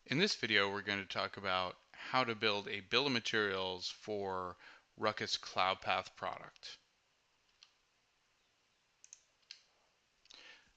In this video, we're going to talk about how to build a bill of materials for Ruckus Cloudpath product.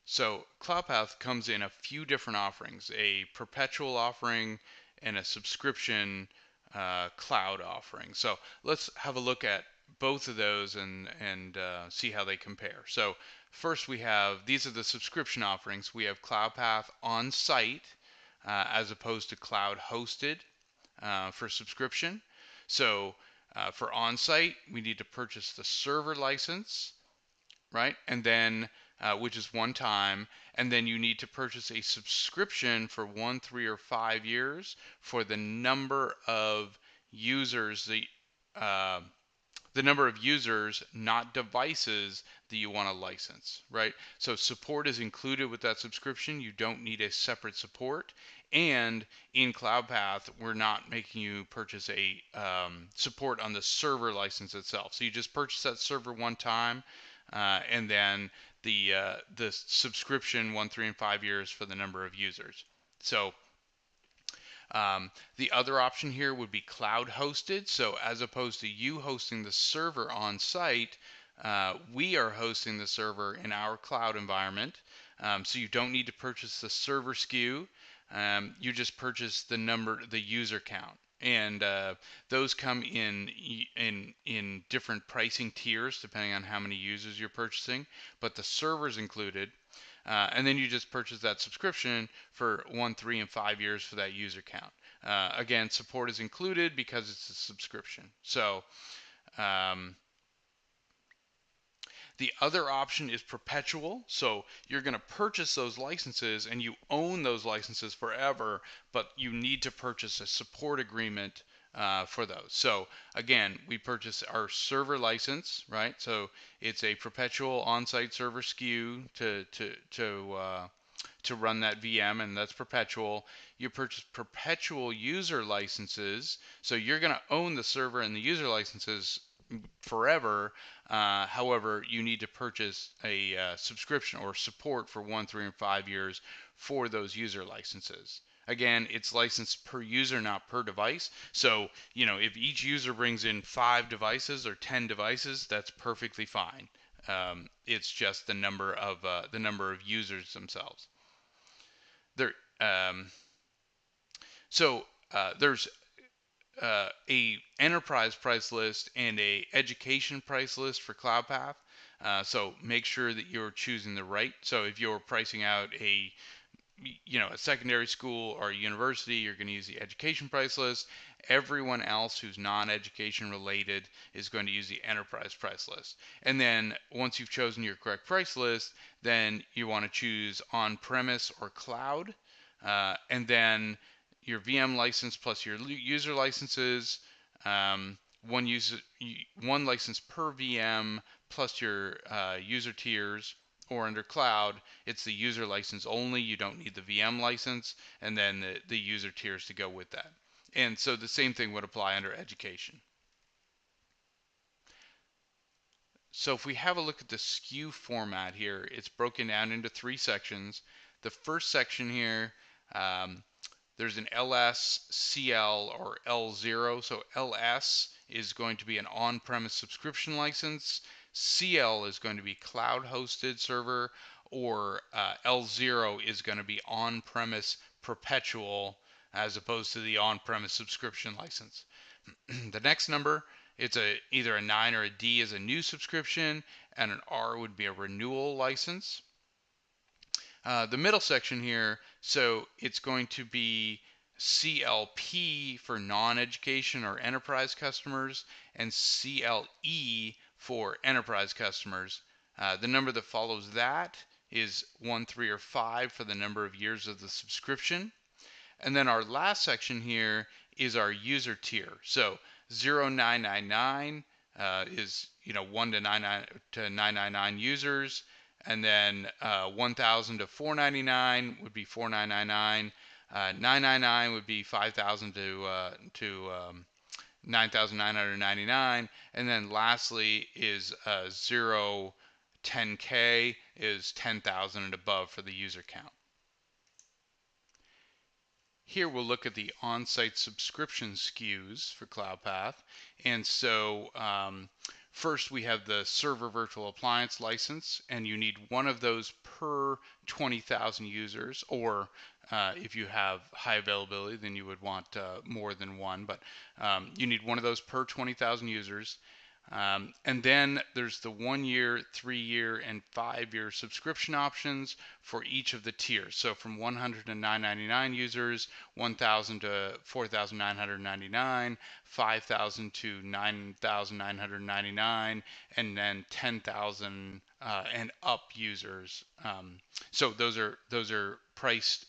So Cloudpath comes in a few different offerings, a perpetual offering and a subscription cloud offering. So let's have a look at both of those and see how they compare. So first we have, these are the subscription offerings. We have Cloudpath-On-site as opposed to cloud hosted for subscription. So for on-site, we need to purchase the server license, right? And then, which is one time, and then you need to purchase a subscription for 1, 3, or 5 years for uh, the number of users, not devices, that you want to license, right? So support is included with that subscription. You don't need a separate support. And in Cloudpath, we're not making you purchase a support on the server license itself. So you just purchase that server one time, and then the subscription 1, 3, and 5 years for the number of users. So the other option here would be cloud hosted. So as opposed to you hosting the server on site, we are hosting the server in our cloud environment. So you don't need to purchase the server SKU. You just purchase the user count. And those come in different pricing tiers depending on how many users you're purchasing. But the server's included. And then you just purchase that subscription for 1, 3, and 5 years for that user count. Again, support is included because it's a subscription. So the other option is perpetual. So you're going to purchase those licenses and you own those licenses forever, but you need to purchase a support agreement for those. So again, we purchase our server license, right? So it's a perpetual on-site server SKU to run that VM, and that's perpetual. You purchase perpetual user licenses, so you're going to own the server and the user licenses forever. However, you need to purchase a subscription or support for 1, 3, and 5 years for those user licenses. Again, it's licensed per user, not per device. So, if each user brings in 5 devices or 10 devices, that's perfectly fine. It's just the number of users themselves. There, there's a enterprise price list and a education price list for Cloudpath. So make sure that you're choosing the right. So if you're pricing out a secondary school or a university, you're going to use the education price list. Everyone else who's non-education related is going to use the enterprise price list. And then once you've chosen your correct price list, then you want to choose on-premise or cloud. And then your VM license plus your user licenses, one license per VM plus your user tiers. Or under cloud, it's the user license only. You don't need the VM license, and then the user tiers to go with that. And so the same thing would apply under education. So if we have a look at the SKU format here, it's broken down into 3 sections. The first section here, there's an LS, CL, or L0. So LS is going to be an on-premise subscription license. CL is going to be cloud-hosted server, or L0 is going to be on-premise perpetual as opposed to the on-premise subscription license. The next number, it's either a 9 or a D is a new subscription, and an R would be a renewal license. The middle section here, so it's going to be CLP for non-education or enterprise customers, and CLE for enterprise customers. The number that follows that is 1, 3, or 5 for the number of years of the subscription. And then our last section here is our user tier. So 0999 is 1 to 999 users, and then 1,000 to 499 would be 4999. 999 would be 5,000 to 9,999, and then lastly is 10K is 10,000 and above for the user count. Here we'll look at the on-site subscription SKUs for Cloudpath. And so first we have the server virtual appliance license, and you need one of those per 20,000 users, or if you have high availability, then you would want more than one, but you need one of those per 20,000 users. And then there's the 1 year, 3 year, and 5 year subscription options for each of the tiers. So from 100 to 999 users, 1,000 to 4,999, 5,000 to 9,999, and then 10,000 and up users. So those are priced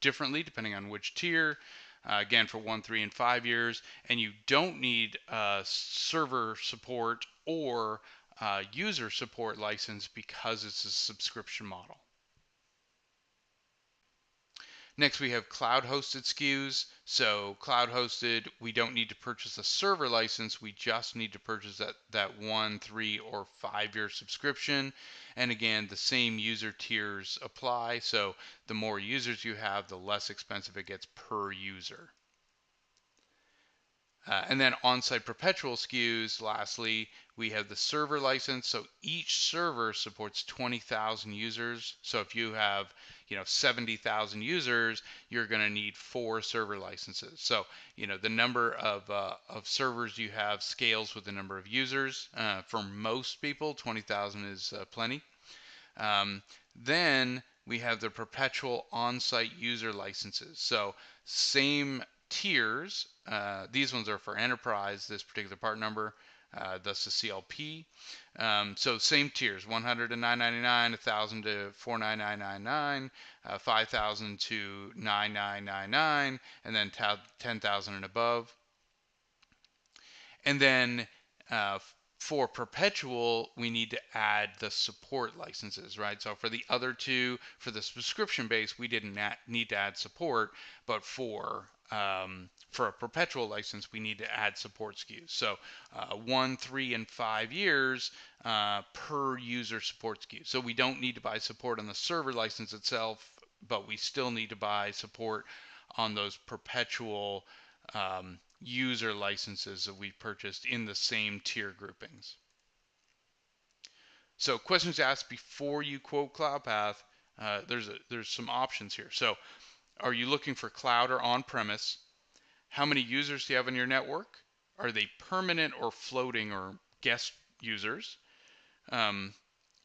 differently depending on which tier. Again, for 1, 3, and 5 years, and you don't need server support or user support license because it's a subscription model. Next, we have cloud-hosted SKUs. So cloud-hosted, we don't need to purchase a server license. We just need to purchase that 1, 3, or 5 year subscription. And again, the same user tiers apply. So the more users you have, the less expensive it gets per user. And then on-site perpetual SKUs, lastly, we have the server license. So each server supports 20,000 users. So if you have 70,000 users, you're going to need 4 server licenses. So the number of servers you have scales with the number of users. For most people, 20,000 is plenty. Then we have the perpetual on-site user licenses. So same tiers. These ones are for enterprise, this particular part number, thus the CLP. So same tiers, 100 to 999, 1,000 to 49999, 5,000 to 9999, and then 10,000 and above. And then for perpetual, we need to add the support licenses, right? So for the other two, for the subscription base, we didn't need to add support, but for a perpetual license, we need to add support SKUs. So 1, 3, and 5 years per user support SKU. So we don't need to buy support on the server license itself, but we still need to buy support on those perpetual user licenses that we purchased in the same tier groupings. So questions asked before you quote Cloudpath, there's some options here. So are you looking for cloud or on-premise? How many users do you have on your network? Are they permanent or floating or guest users?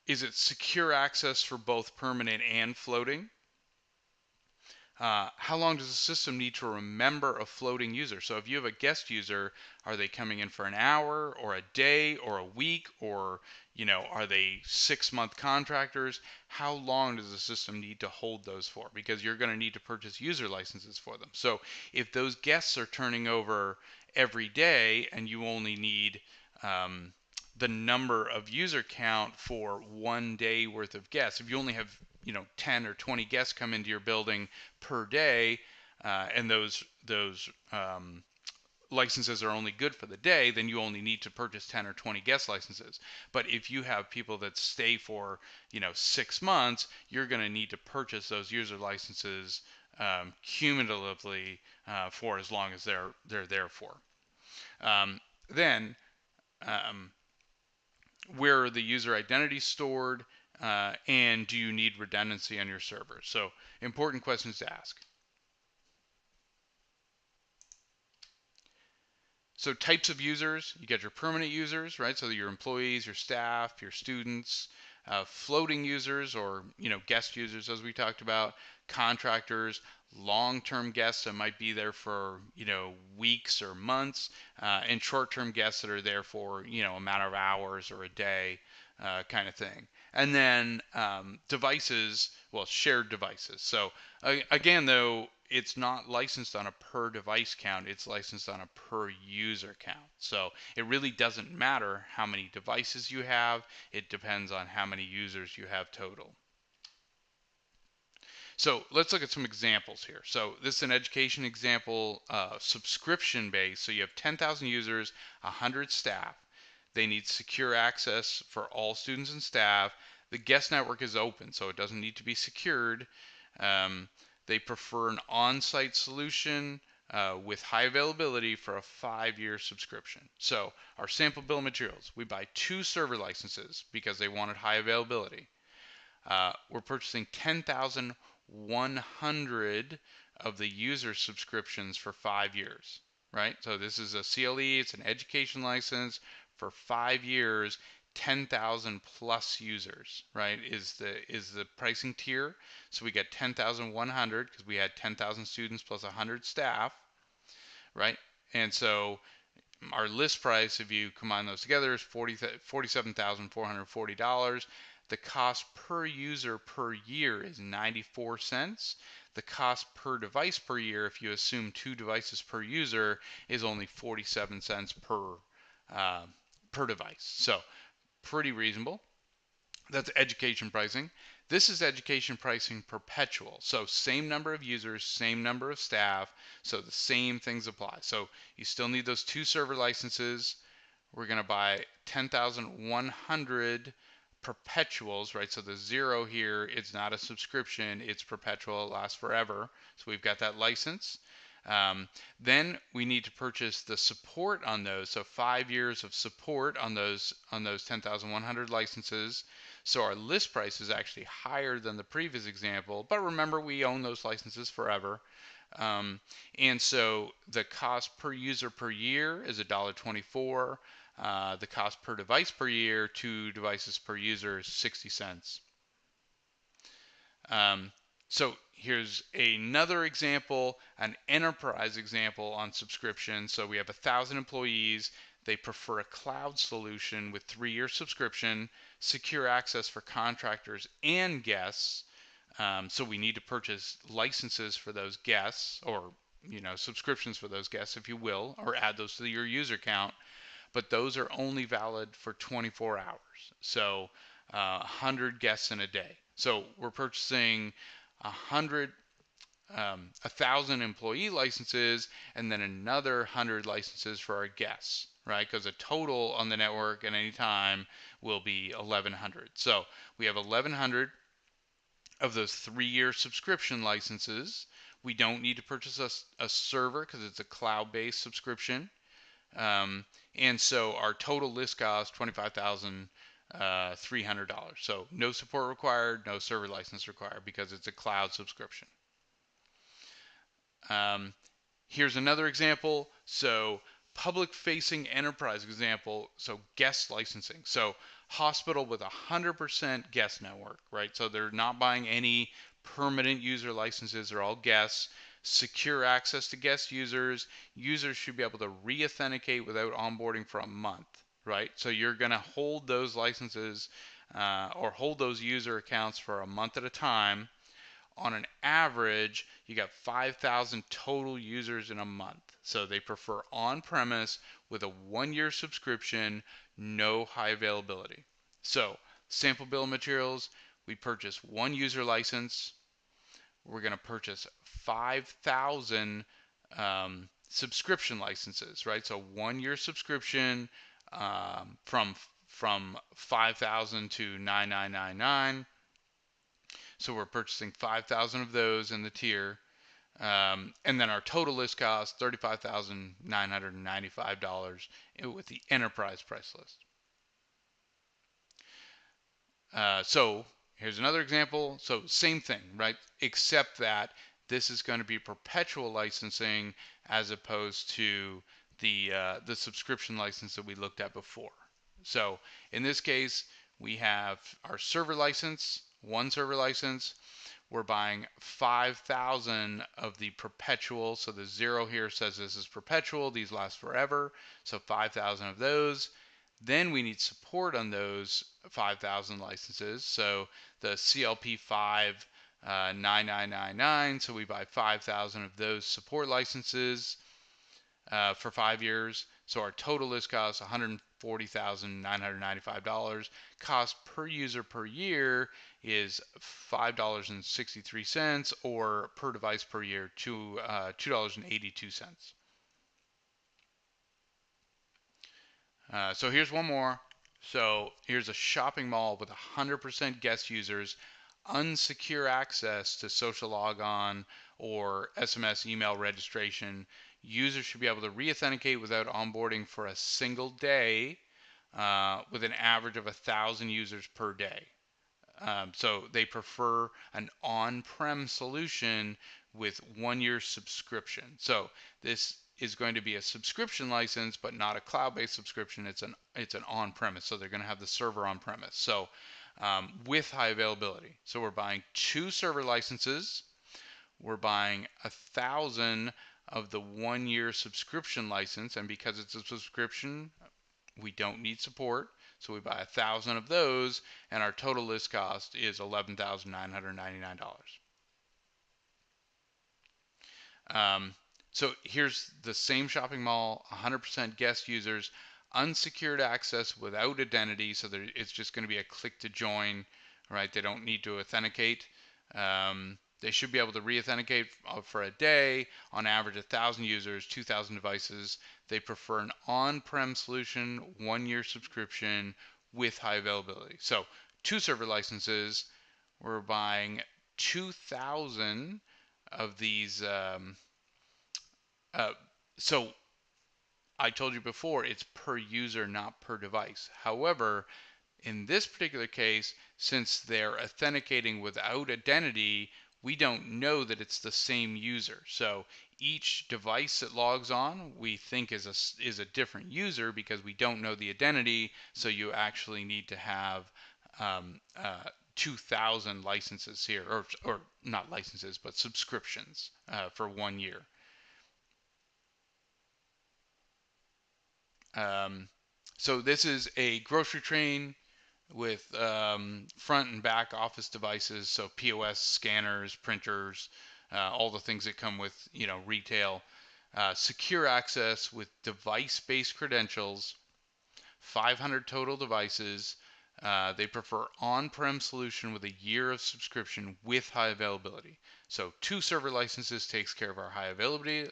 Is it secure access for both permanent and floating? How long does the system need to remember a floating user? So if you have a guest user, are they coming in for an hour or a day or a week, or are they 6-month contractors? How long does the system need to hold those for? Because you're going to need to purchase user licenses for them. So if those guests are turning over every day and you only need the number of user count for 1 day worth of guests, if you only have 10 or 20 guests come into your building per day, and those licenses are only good for the day, then you only need to purchase 10 or 20 guest licenses. But if you have people that stay for 6 months, you're going to need to purchase those user licenses cumulatively for as long as they're there for. Then where are the user identities stored? And do you need redundancy on your server? So important questions to ask. So types of users, you got your permanent users, right? So your employees, your staff, your students, floating users, or guest users, as we talked about, contractors, long-term guests that might be there for weeks or months, and short-term guests that are there for a matter of hours or a day, kind of thing. And then devices, well, shared devices. So again, though, it's not licensed on a per device count, it's licensed on a per user count. So it really doesn't matter how many devices you have, it depends on how many users you have total. So let's look at some examples here. So this is an education example, subscription based. So you have 10,000 users, 100 staff. They need secure access for all students and staff. The guest network is open, so it doesn't need to be secured. They prefer an on-site solution with high availability for a 5-year subscription. So our sample bill of materials, we buy 2 server licenses because they wanted high availability. We're purchasing 10,100 of the user subscriptions for 5 years, right? So this is a CLE, it's an education license for 5 years, 10,000 plus users, right? Is the pricing tier. So we get 10,100 because we had 10,000 students plus 100 staff, right? And so our list price, if you combine those together, is $47,440. The cost per user per year is 94 cents. The cost per device per year, if you assume 2 devices per user, is only 47 cents per device. So pretty reasonable. That's education pricing. This is education pricing perpetual. So same number of users, same number of staff, so the same things apply. So you still need those 2 server licenses. We're going to buy 10,100 perpetuals, right? So the 0 here, it's not a subscription, it's perpetual, it lasts forever. So we've got that license. Then we need to purchase the support on those. So 5 years of support on those 10,100 licenses. So our list price is actually higher than the previous example, but remember we own those licenses forever. And so the cost per user per year is $1.24. The cost per device per year, 2 devices per user, is 60 cents. So here's another example, an enterprise example on subscription. So we have 1,000 employees. They prefer a cloud solution with 3-year subscription, secure access for contractors and guests. So we need to purchase licenses for those guests, or subscriptions for those guests, if you will, or add those to your user count. But those are only valid for 24 hours. So 100 guests in a day. So we're purchasing 1,000 employee licenses and then another 100 licenses for our guests, right? Because a total on the network at any time will be 1,100. So we have 1,100 of those 3-year subscription licenses. We don't need to purchase a server because it's a cloud-based subscription. And so our total list cost $25,300. So no support required, no server license required because it's a cloud subscription. Here's another example. So public-facing enterprise example. So guest licensing. So hospital with 100% guest network, right? So they're not buying any permanent user licenses. They're all guests. Secure access to guest users. Users should be able to re-authenticate without onboarding for a month, right? So you're going to hold those licenses or hold those user accounts for a month at a time. On an average, you got 5,000 total users in a month. So they prefer on-premise with a 1-year subscription, no high availability. So sample bill of materials, we purchase 1 user license. We're going to purchase 5,000 subscription licenses, right? So 1-year subscription from 5,000 to 9,999. So we're purchasing 5,000 of those in the tier. And then our total list cost $35,995 with the enterprise price list. So here's another example. So same thing, right? Except that this is going to be perpetual licensing as opposed to the subscription license that we looked at before. So in this case, we have our server license, 1 server license. We're buying 5,000 of the perpetual. So the 0 here says this is perpetual. These last forever. So 5,000 of those. Then we need support on those 5,000 licenses. So the CLP5 9999. So we buy 5,000 of those support licenses for 5 years. So our total list cost $140,995. Cost per user per year is $5.63, or per device per year $2.82. So here's one more. So here's a shopping mall with 100% guest users, unsecure access to social logon or SMS email registration. Users should be able to re-authenticate without onboarding for a single day, with an average of 1,000 users per day. So they prefer an on-prem solution with 1 year subscription. So this is going to be a subscription license, but not a cloud-based subscription. It's an on-premise. So they're going to have the server on-premise. So with high availability. So we're buying 2 server licenses. We're buying 1,000 of the 1 year subscription license, and because it's a subscription, we don't need support. So we buy 1,000 of those, and our total list cost is $11,999. So here's the same shopping mall, 100% guest users, unsecured access without identity. So it's just going to be a click to join, right? They don't need to authenticate. They should be able to re-authenticate for a day, on average 1,000 users, 2,000 devices. They prefer an on-prem solution, 1 year subscription with high availability. So 2 server licenses, we're buying 2,000 of these. So I told you before, it's per user, not per device. However, in this particular case, since they're authenticating without identity, we don't know that it's the same user. So each device that logs on, we think is a different user because we don't know the identity. So you actually need to have 2,000 licenses here, or not licenses, but subscriptions for 1 year. So this is a grocery train with front and back office devices, so POS scanners, printers, all the things that come with retail. Secure access with device-based credentials, 500 total devices. They prefer on-prem solution with a year of subscription with high availability. So 2 server licenses takes care of our high availability.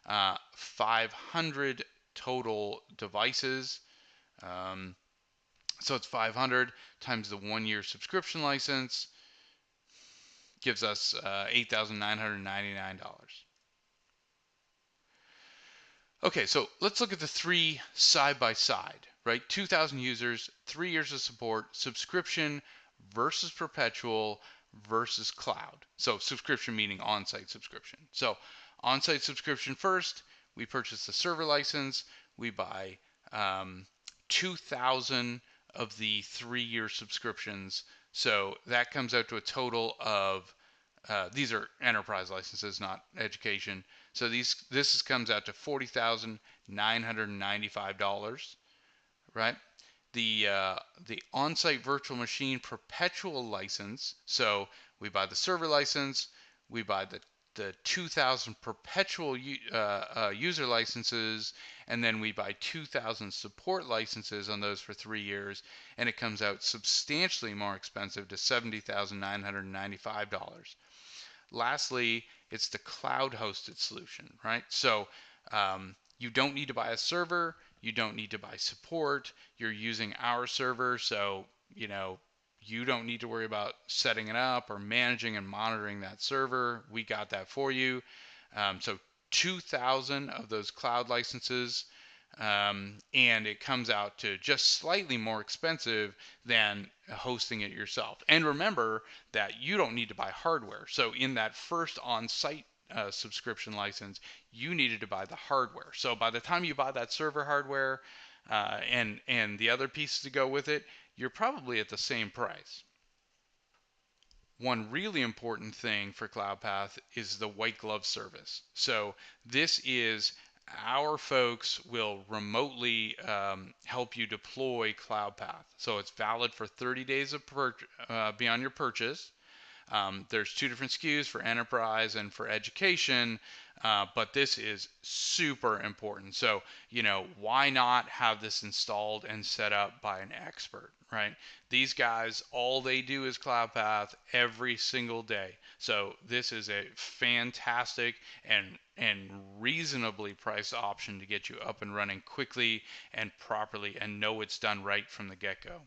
500 total devices. So it's 500 times the 1 year subscription license gives us $8,999. Okay, so let's look at the 3 side by side, right? 2,000 users, 3 years of support, subscription versus perpetual versus cloud. So subscription meaning on-site subscription. So on-site subscription first, we purchase the server license, we buy 2,000 of the 3 year subscriptions. So that comes out to a total of, these are enterprise licenses, not education. So this comes out to $40,995, right? The on-site virtual machine perpetual license. So we buy the server license, we buy the 2,000 perpetual user licenses, and then we buy 2,000 support licenses on those for 3 years, and it comes out substantially more expensive to $70,995. Lastly, it's the cloud hosted solution, right? So you don't need to buy a server, you don't need to buy support, you're using our server, so you don't need to worry about setting it up or managing and monitoring that server. We got that for you. So 2,000 of those cloud licenses, and it comes out to just slightly more expensive than hosting it yourself. And remember that you don't need to buy hardware. So in that first on-site subscription license, you needed to buy the hardware. So by the time you buy that server hardware and the other pieces to go with it, you're probably at the same price. One really important thing for Cloudpath is the white glove service. So this is our folks will remotely help you deploy Cloudpath. So it's valid for 30 days of beyond your purchase. There's 2 different SKUs for enterprise and for education, but this is super important. So, why not have this installed and set up by an expert, right? These guys, all they do is Cloudpath every single day. So this is a fantastic and reasonably priced option to get you up and running quickly and properly and know it's done right from the get-go.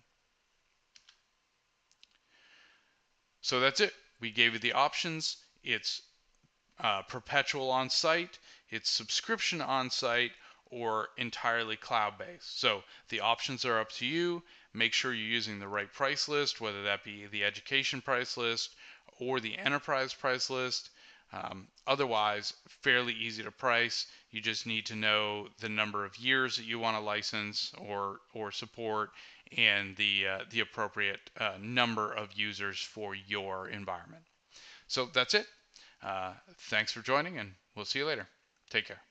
So that's it. We gave you the options. It's perpetual on-site, it's subscription on-site, or entirely cloud-based. So the options are up to you. Make sure you're using the right price list, whether that be the education price list or the enterprise price list. Otherwise, fairly easy to price. You just need to know the number of years that you want to license or support, and the appropriate number of users for your environment. So that's it. Thanks for joining, and we'll see you later. Take care.